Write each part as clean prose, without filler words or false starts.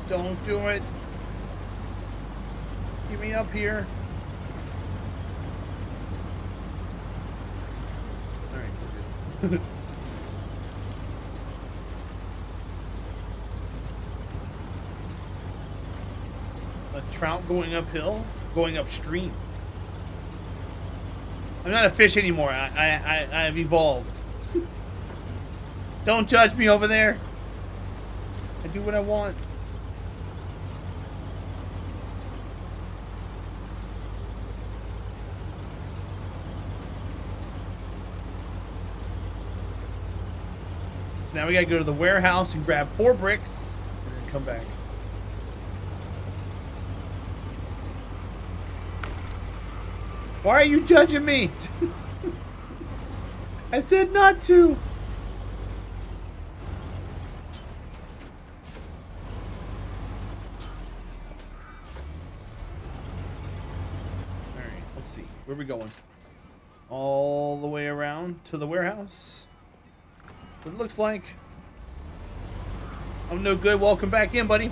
Don't do it. Get me up here. Alright, we're good. A trout going uphill? Going upstream. I'm not a fish anymore. I've evolved. Don't judge me over there. I do what I want. So now we gotta go to the warehouse and grab 4 bricks and then come back. Why are you judging me? I said not to. Alright, let's see. Where are we going? All the way around to the warehouse? What it looks like. I'm no good. Welcome back in, buddy.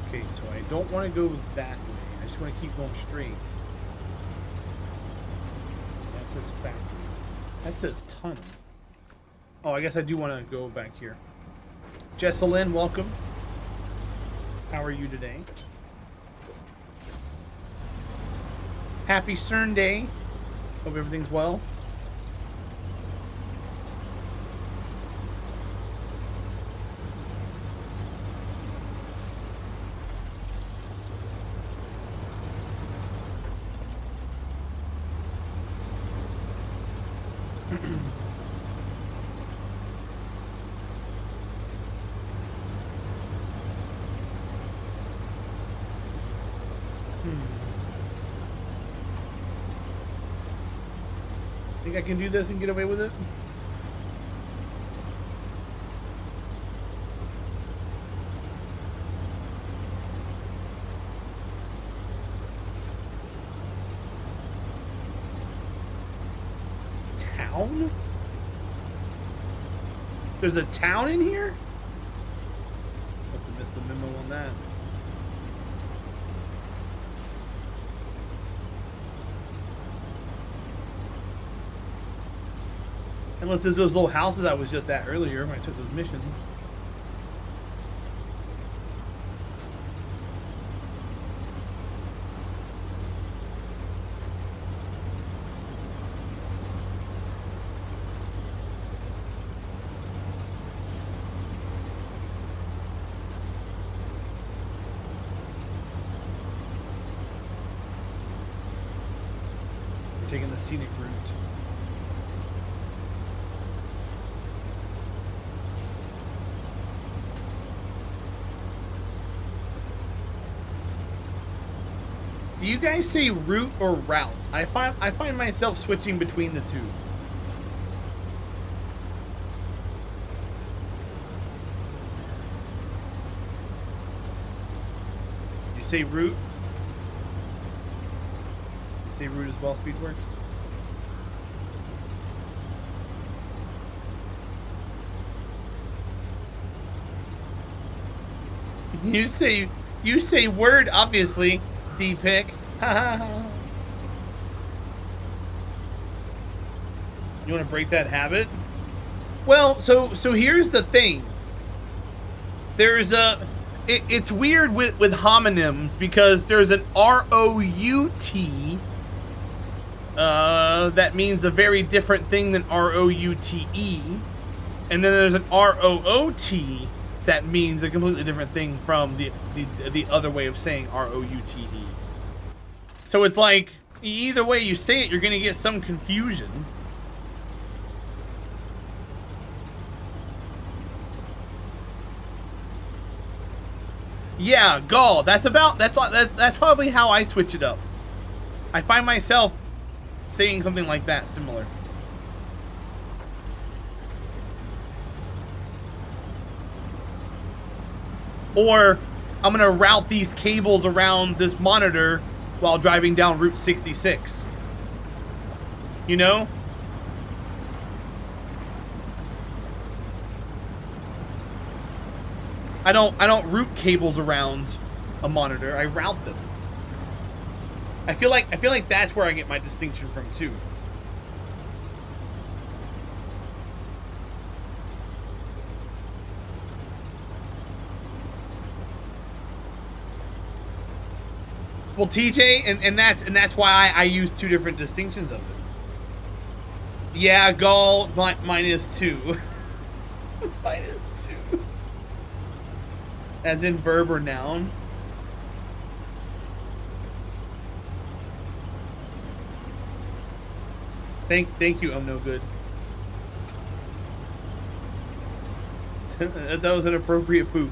Okay, so I don't want to go that way. I just want to keep going straight. That says factory. That says tunnel. Oh, I guess I do want to go back here. Jesselyn, welcome. How are you today? Happy CERN Day. Hope everything's well. Think I can do this and get away with it? Town? There's a town in here? Must have missed the memo on that. Unless this was those little houses I was just at earlier when I took those missions. We're taking the scenic route. Do you guys say route or route? I find myself switching between the two. You say route? You say route as well, Speedworks? You say word, obviously. D-pick. You want to break that habit? Well, so here's the thing. There's it's weird with homonyms because there's an R-O-U-T that means a very different thing than R-O-U-T-E, and then there's an R-O-O-T that means a completely different thing from the other way of saying R-O-U-T-E. So it's like Either way you say it, you're gonna get some confusion. Yeah, Gaul. That's probably how I switch it up. I find myself saying something like that, similar. Or I'm gonna route these cables around this monitor while driving down Route 66. You know? I don't route cables around a monitor. I route them. I feel like that's where I get my distinction from too. Well, TJ, and that's why I use two different distinctions of it. Yeah, Gaul, mine is 2. Mine is 2. As in verb or noun. Thank you, I'm no good. That was an appropriate poof.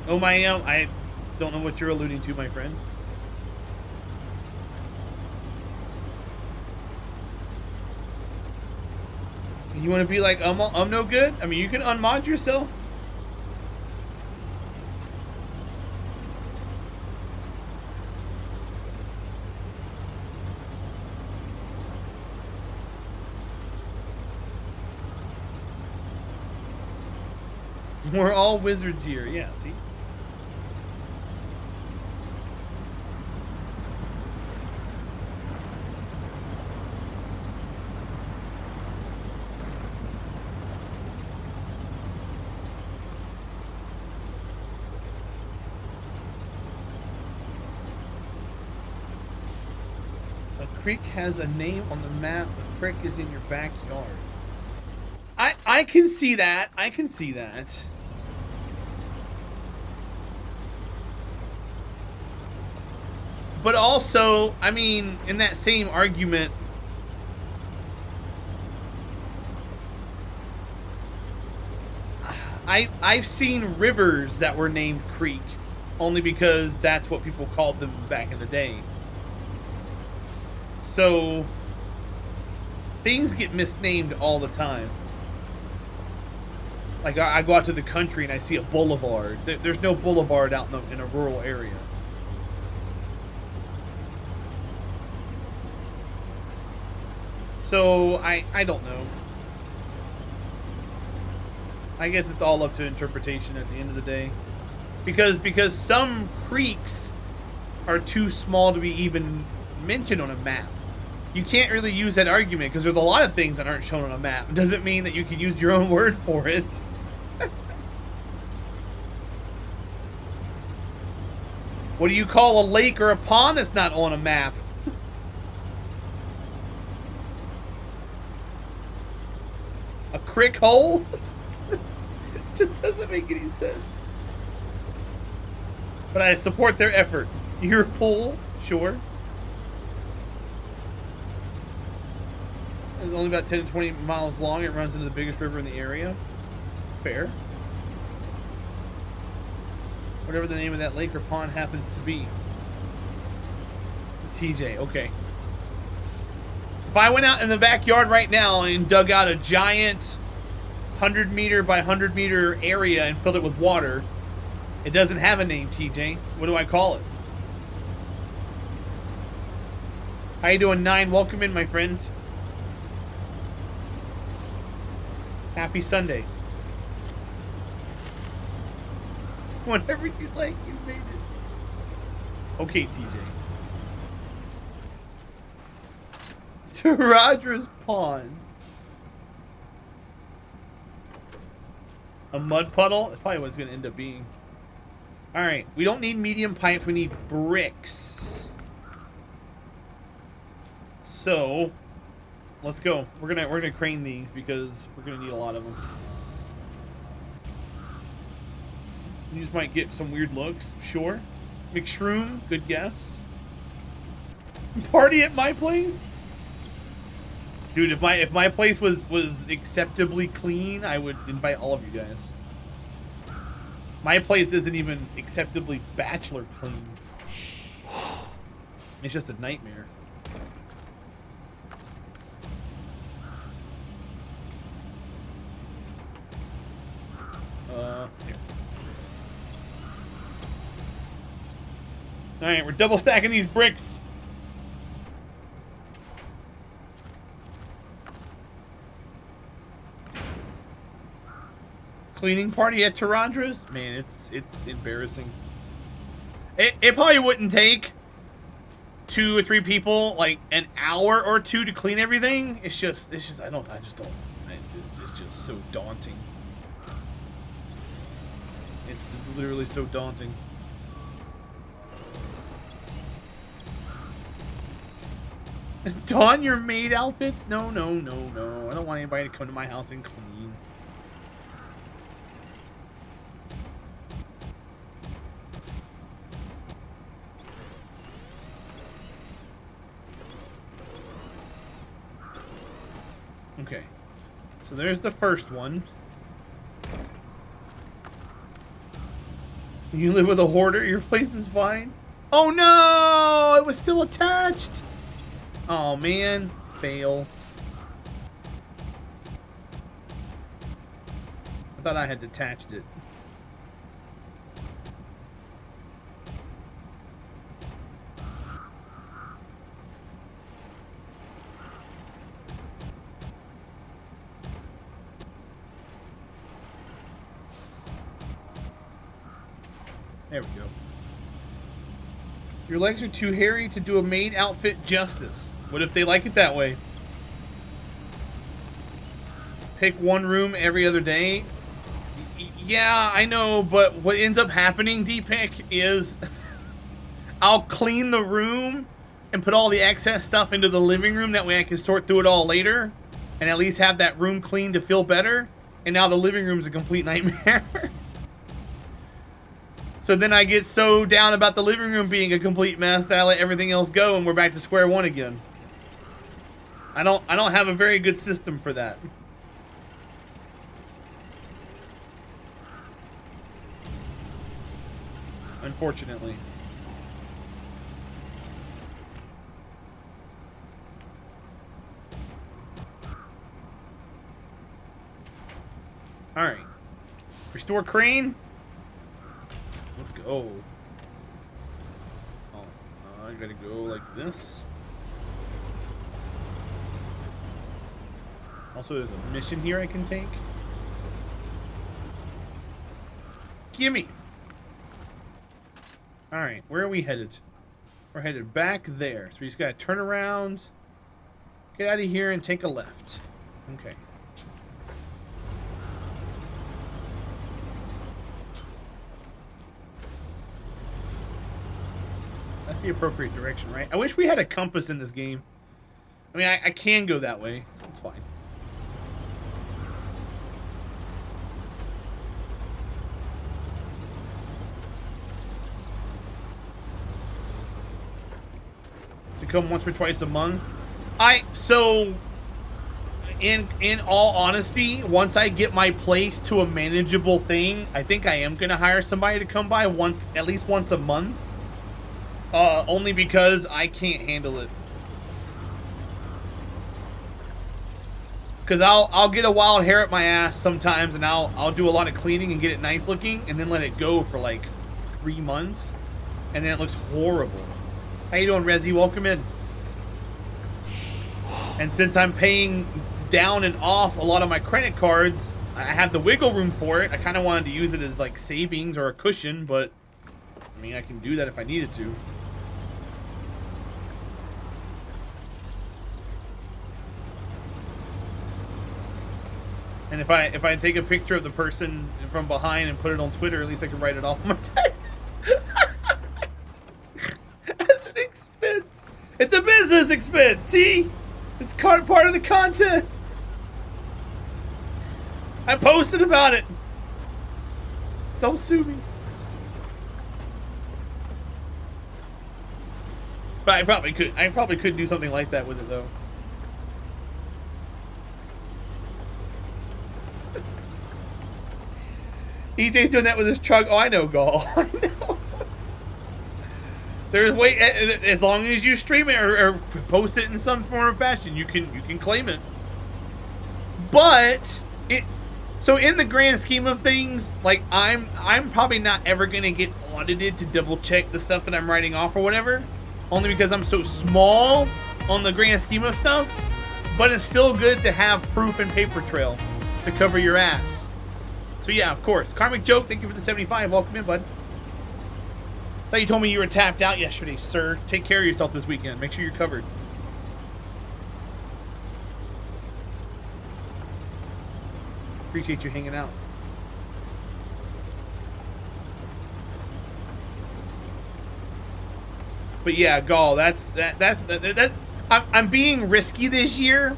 Oh my, I don't know what you're alluding to, my friend. You want to be like, I'm no good? I mean, you can unmod yourself. We're all wizards here. Yeah, see? A creek has a name on the map. The creek is in your backyard. I can see that. I can see that. But also, I mean, in that same argument, I've seen rivers that were named creek only because that's what people called them back in the day. So things get misnamed all the time. Like I go out to the country and I see a boulevard. There's no boulevard out in a rural area. So I don't know. I guess it's all up to interpretation at the end of the day. Because some creeks are too small to be even mentioned on a map. You can't really use that argument because there's a lot of things that aren't shown on a map. It doesn't mean that you can use your own word for it. What do you call a lake or a pond that's not on a map? A crick hole? Just doesn't make any sense. But I support their effort. Your pool? Sure. It's only about 10 to 20 miles long. It runs into the biggest river in the area. Fair. Whatever the name of that lake or pond happens to be. TJ, okay. If I went out in the backyard right now and dug out a giant 100 meter by 100 meter area and filled it with water, it doesn't have a name, TJ. What do I call it? How you doing, 9? Welcome in, my friend. Happy Sunday. Whenever you like, you made it. Okay, TJ. Teradra's pond. A mud puddle? That's probably what it's going to end up being. Alright, we don't need medium pipes, we need bricks. So, let's go. We're gonna crane these because we're gonna need a lot of them. You just might get some weird looks. Sure. McShroom, good guess. Party at my place? Dude, if my place was acceptably clean, I would invite all of you guys. My place isn't even acceptably bachelor clean. It's just a nightmare. Here. Alright, we're double stacking these bricks. Cleaning party at Teradra's? Man, it's embarrassing. It probably wouldn't take 2 or 3 people like an hour or 2 to clean everything. It's just it's just so daunting. It's literally so daunting. Don your maid outfits? No, no, no, no. I don't want anybody to come to my house and clean. Okay. So there's the first one. You live with a hoarder? Your place is fine? Oh no! It was still attached! Oh man, fail. I thought I had detached it. There we go. Your legs are too hairy to do a maid outfit justice. What if they like it that way? Pick one room every other day? Yeah, I know, but what ends up happening, D-Pick, is I'll clean the room and put all the excess stuff into the living room. That way I can sort through it all later and at least have that room clean to feel better. And now the living room's a complete nightmare. So then I get so down about the living room being a complete mess that I let everything else go and we're back to square one again. I don't have a very good system for that. Unfortunately. All right. Restore crane. Let's go. Oh, I gotta go like this. Also, there's a mission here I can take. Gimme! Alright, where are we headed? We're headed back there. So we just gotta turn around, get out of here, and take a left. Okay. That's the appropriate direction, right? I wish we had a compass in this game. I mean, I can go that way. It's fine. To come once or twice a month. So in all honesty, once I get my place to a manageable thing, I think I am gonna hire somebody to come by at least once a month. Only because I can't handle it. Because I'll get a wild hair at my ass sometimes, and I'll do a lot of cleaning and get it nice looking, and then let it go for like 3 months, and then it looks horrible. How you doing, Resi? Welcome in. And since I'm paying down and off a lot of my credit cards, I have the wiggle room for it. I kind of wanted to use it as like savings or a cushion, but I mean, I can do that if I needed to. And if I take a picture of the person from behind and put it on Twitter, at least I can write it off on my taxes. As an expense. It's a business expense, see? It's part of the content. I posted about it. Don't sue me. But I probably could. I probably could do something like that with it though. EJ's doing that with his truck. Oh, I know, Gall. I know. There's way, as long as you stream it or post it in some form or fashion, you can claim it. But so in the grand scheme of things, like I'm probably not ever gonna get audited to double check the stuff that I'm writing off or whatever, only because I'm so small on the grand scheme of stuff. But it's still good to have proof and paper trail to cover your ass. So yeah, of course. Karmic Joke, thank you for the 75. Welcome in, bud. Thought you told me you were tapped out yesterday, sir. Take care of yourself this weekend. Make sure you're covered. Appreciate you hanging out. But yeah, Gall, that's I'm being risky this year.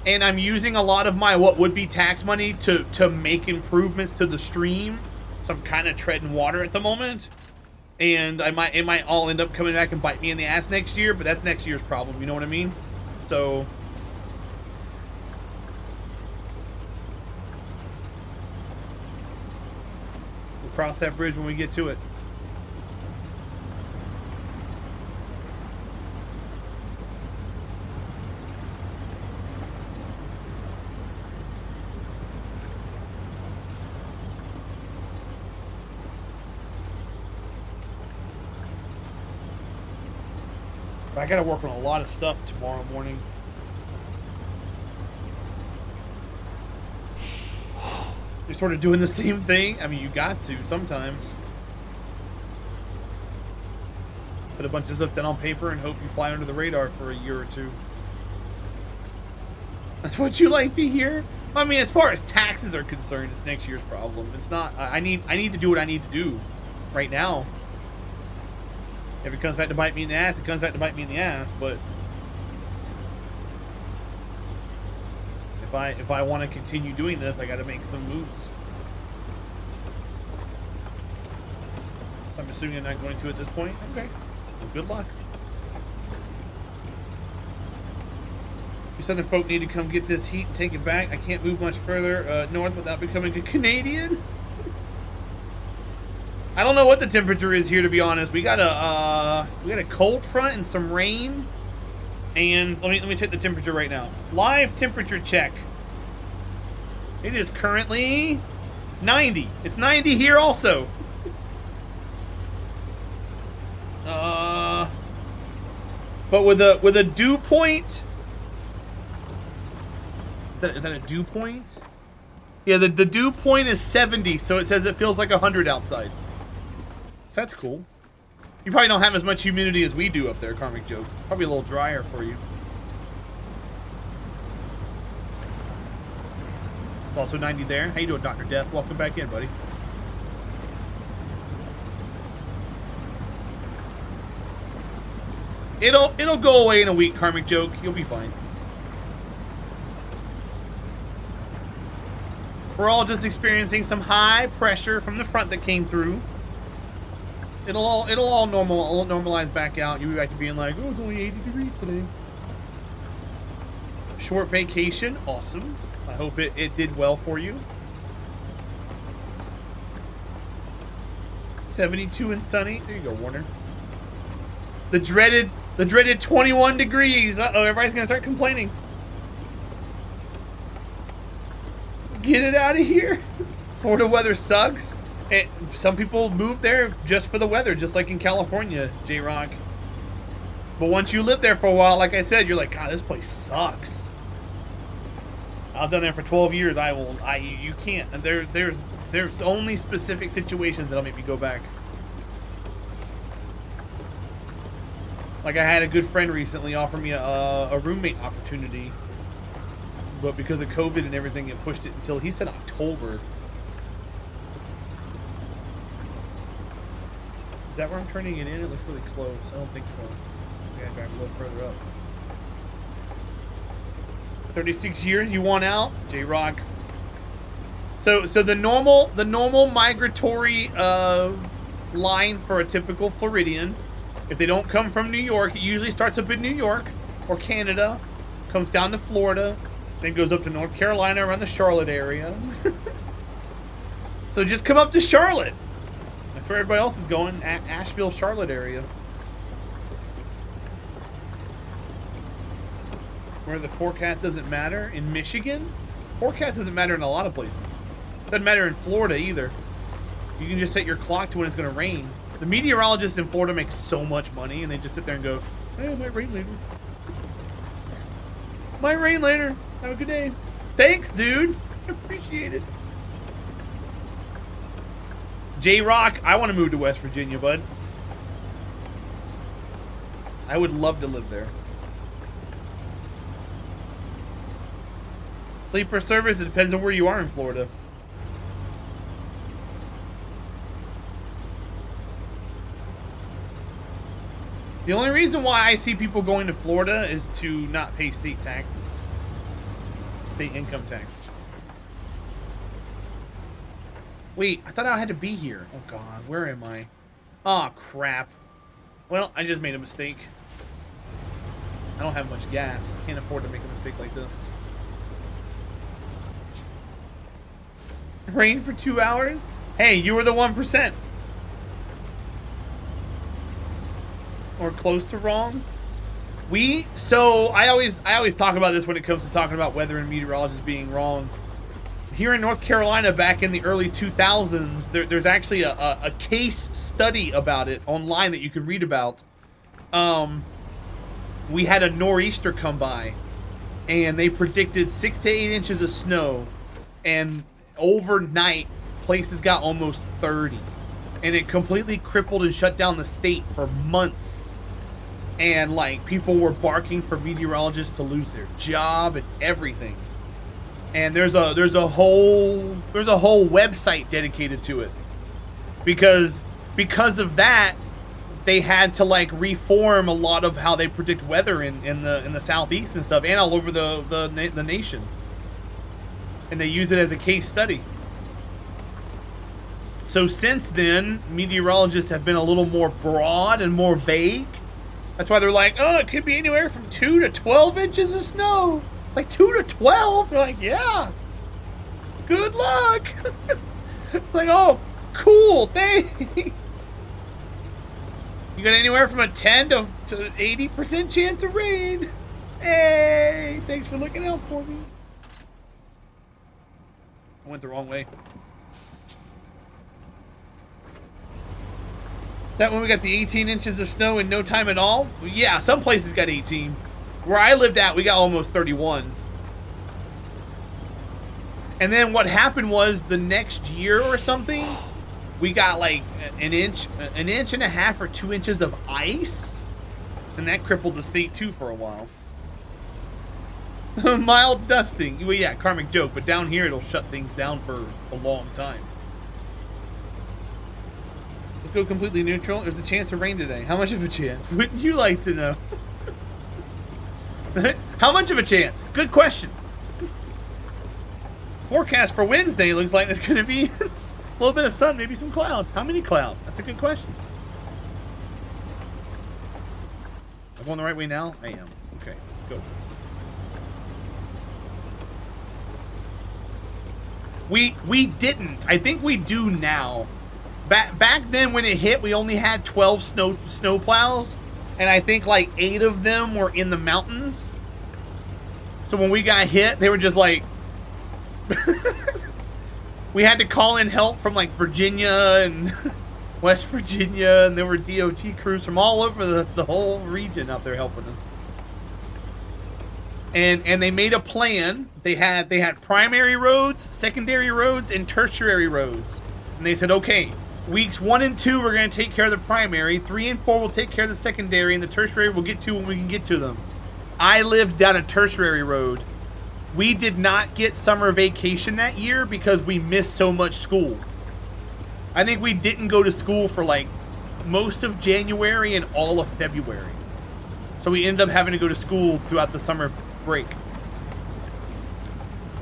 And I'm using a lot of my what would be tax money to make improvements to the stream. So I'm kind of treading water at the moment. And it might all end up coming back and bite me in the ass next year, but that's next year's problem, you know what I mean? So we'll cross that bridge when we get to it. But I gotta work on a lot of stuff tomorrow morning. You're sort of doing the same thing. I mean, you got to sometimes. Put a bunch of stuff down on paper and hope you fly under the radar for a year or two. That's what you like to hear? I mean, as far as taxes are concerned, it's next year's problem. It's not. I need to do what I need to do right now. If it comes back to bite me in the ass, it comes back to bite me in the ass. But if I want to continue doing this, I got to make some moves. I'm assuming I'm not going to at this point. Okay. Well, good luck. You Southern folk need to come get this heat and take it back. I can't move much further north without becoming a Canadian. I don't know what the temperature is here, to be honest. We got a cold front and some rain. And let me check the temperature right now. Live temperature check. It is currently 90. It's 90 here also. But with a dew point. Is that a dew point? Yeah, the dew point is 70, so it says it feels like 100 outside. So that's cool. You probably don't have as much humidity as we do up there, Karmic Joke. Probably a little drier for you. It's also 90 there. How you doing, Dr. Death? Welcome back in, buddy. It'll go away in a week, Karmic Joke. You'll be fine. We're all just experiencing some high pressure from the front that came through. It'll all normalize back out. You'll be back to being like, oh, it's only 80 degrees today. Short vacation, awesome. I hope it did well for you. 72 and sunny. There you go, Warner. The dreaded 21 degrees. Uh-oh, everybody's gonna start complaining. Get it out of here. Florida weather sucks. And some people move there just for the weather, just like in California, J-Rock. But once you live there for a while, like I said, you're like, God, this place sucks. I was down there for 12 years. You can't. And there's only specific situations that'll make me go back. Like I had a good friend recently offer me a roommate opportunity, but because of COVID and everything, it pushed it until he said October. Is that where I'm turning it in? It looks really close. I don't think so. I gotta drive a little further up. 36 years, you want out? J-Rock. So the normal migratory line for a typical Floridian If they don't come from New York, it usually starts up in New York or Canada, comes down to Florida, then goes up to North Carolina around the Charlotte area. So just come up to Charlotte. That's where everybody else is going, Asheville, Charlotte area. Where the forecast doesn't matter. In Michigan, forecast doesn't matter in a lot of places. Doesn't matter in Florida either. You can just set your clock to when it's going to rain. The meteorologists in Florida make so much money, and they just sit there and go, hey, it might rain later. Might rain later. Have a good day. Thanks, dude. Appreciate it. J-Rock, I want to move to West Virginia, bud. I would love to live there. Sleeper service, it depends on where you are in Florida. The only reason why I see people going to Florida is to not pay state taxes. State income tax. Wait, I thought I had to be here. Oh god, where am I? Oh crap. Well, I just made a mistake. I don't have much gas. I can't afford to make a mistake like this. Rain for 2 hours? Hey, you were the 1%. Or close to wrong. So I always talk about this when it comes to talking about weather and meteorologists being wrong. Here in North Carolina back in the early 2000s, there's actually a case study about it online that you can read about. We had a nor'easter come by and they predicted 6 to 8 inches of snow, and overnight places got almost 30, and it completely crippled and shut down the state for months. And like people were barking for meteorologists to lose their job and everything. And there's a whole website dedicated to it, because of that they had to like reform a lot of how they predict weather in the southeast and stuff, and all over the nation. And they use it as a case study. So since then, meteorologists have been a little more broad and more vague. That's why they're like, oh, it could be anywhere from 2 to 12 inches of snow. It's like 2 to 12? They're like, yeah. Good luck. It's like, oh, cool, thanks. You got anywhere from a 10 to 80% chance of rain. Hey, thanks for looking out for me. I went the wrong way. That when we got the 18 inches of snow in no time at all? Yeah, some places got 18. Where I lived at, we got almost 31. And then what happened was the next year or something, we got like an inch and a half or 2 inches of ice. And that crippled the state too for a while. Mild dusting. Well, yeah, karmic joke, but down here it'll shut things down for a long time. Let's go completely neutral. There's a chance of rain today. How much of a chance? Wouldn't you like to know? How much of a chance? Good question. Forecast for Wednesday looks like there's going to be a little bit of sun, maybe some clouds. How many clouds? That's a good question. Am I going the right way now? I am. Okay, go. We didn't. I think we do now. Back then when it hit, we only had 12 snow plows, and I think like 8 of them were in the mountains. So when we got hit, they were just like we had to call in help from like Virginia and West Virginia, and there were DOT crews from all over the whole region out there helping us. And they made a plan. They had primary roads, secondary roads, and tertiary roads. And they said, okay, weeks 1 and 2, we're going to take care of the primary. 3 and 4 will take care of the secondary, and the tertiary we'll get to when we can get to them. I lived down a tertiary road. We did not get summer vacation that year because we missed so much school. I think we didn't go to school for like most of January and all of February. So we ended up having to go to school throughout the summer break.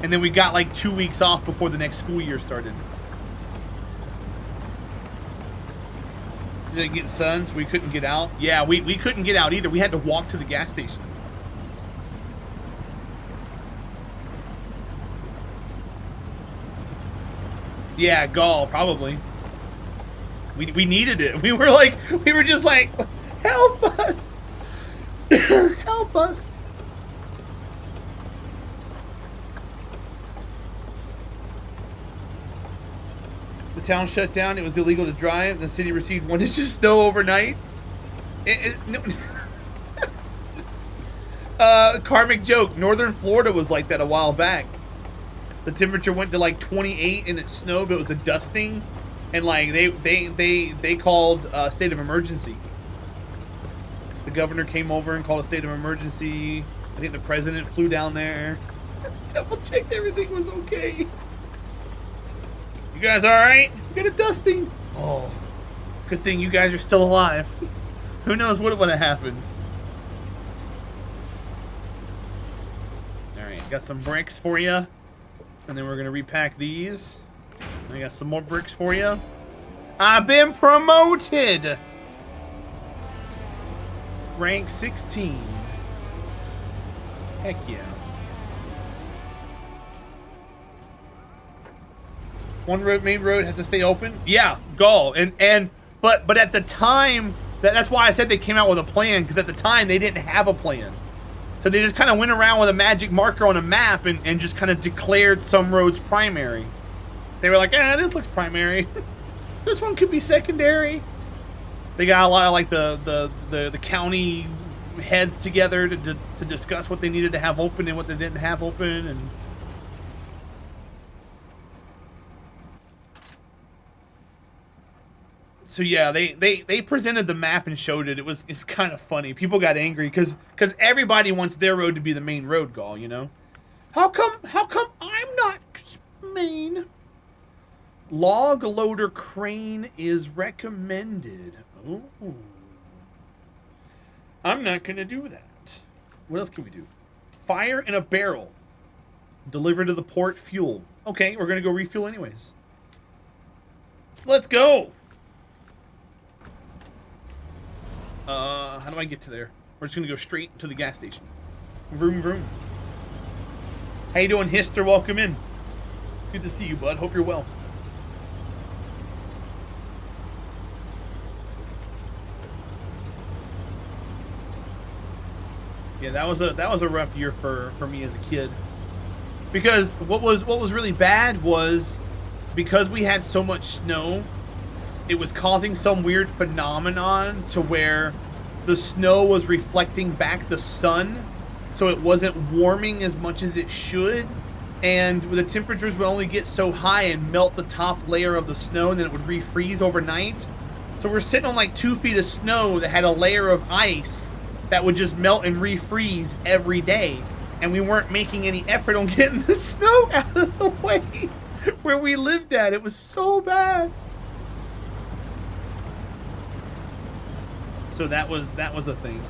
And then we got like 2 weeks off before the next school year started. We didn't get suns. We couldn't get out. Yeah, we couldn't get out either. We had to walk to the gas station. Yeah, gall, probably. We needed it. We were just like, help us. Help us. The town shut down. It was illegal to drive. The city received 1 inch of snow overnight. Karmic joke. Northern Florida was like that a while back. The temperature went to like 28 and it snowed, but it was a dusting, and like they called a state of emergency. The governor came over and called a state of emergency. I think the president flew down there. Double checked everything was okay. You guys all right? We got a dusting. Oh, good thing you guys are still alive. Who knows what would have happened? All right, got some bricks for you. And then we're gonna repack these. I got some more bricks for you. I've been promoted! Rank 16. Heck yeah. One main road has to stay open? Yeah, go. But at the time, that's why I said they came out with a plan, because at the time they didn't have a plan. So they just kind of went around with a magic marker on a map and just kind of declared some roads primary. They were like, this looks primary. This one could be secondary. They got a lot of like the county heads together to discuss what they needed to have open and what they didn't have open. And so yeah, they presented the map and showed it. It's kind of funny. People got angry because everybody wants their road to be the main road, Gall, you know? How come I'm not main? Log loader crane is recommended. Ooh. I'm not gonna do that. What else can we do? Fire in a barrel. Deliver to the port, fuel. Okay, we're gonna go refuel anyways. Let's go. How do I get to there? We're just gonna go straight to the gas station. Vroom, vroom. How you doing, Hister? Welcome in. Good to see you, bud. Hope you're well. Yeah, that was a rough year for me as a kid. Because what was really bad was because we had so much snow, it was causing some weird phenomenon to where the snow was reflecting back the sun, so it wasn't warming as much as it should, and the temperatures would only get so high and melt the top layer of the snow, and then it would refreeze overnight. So we're sitting on like 2 feet of snow that had a layer of ice that would just melt and refreeze every day, and we weren't making any effort on getting the snow out of the way where we lived at. It was so bad. So that was a thing.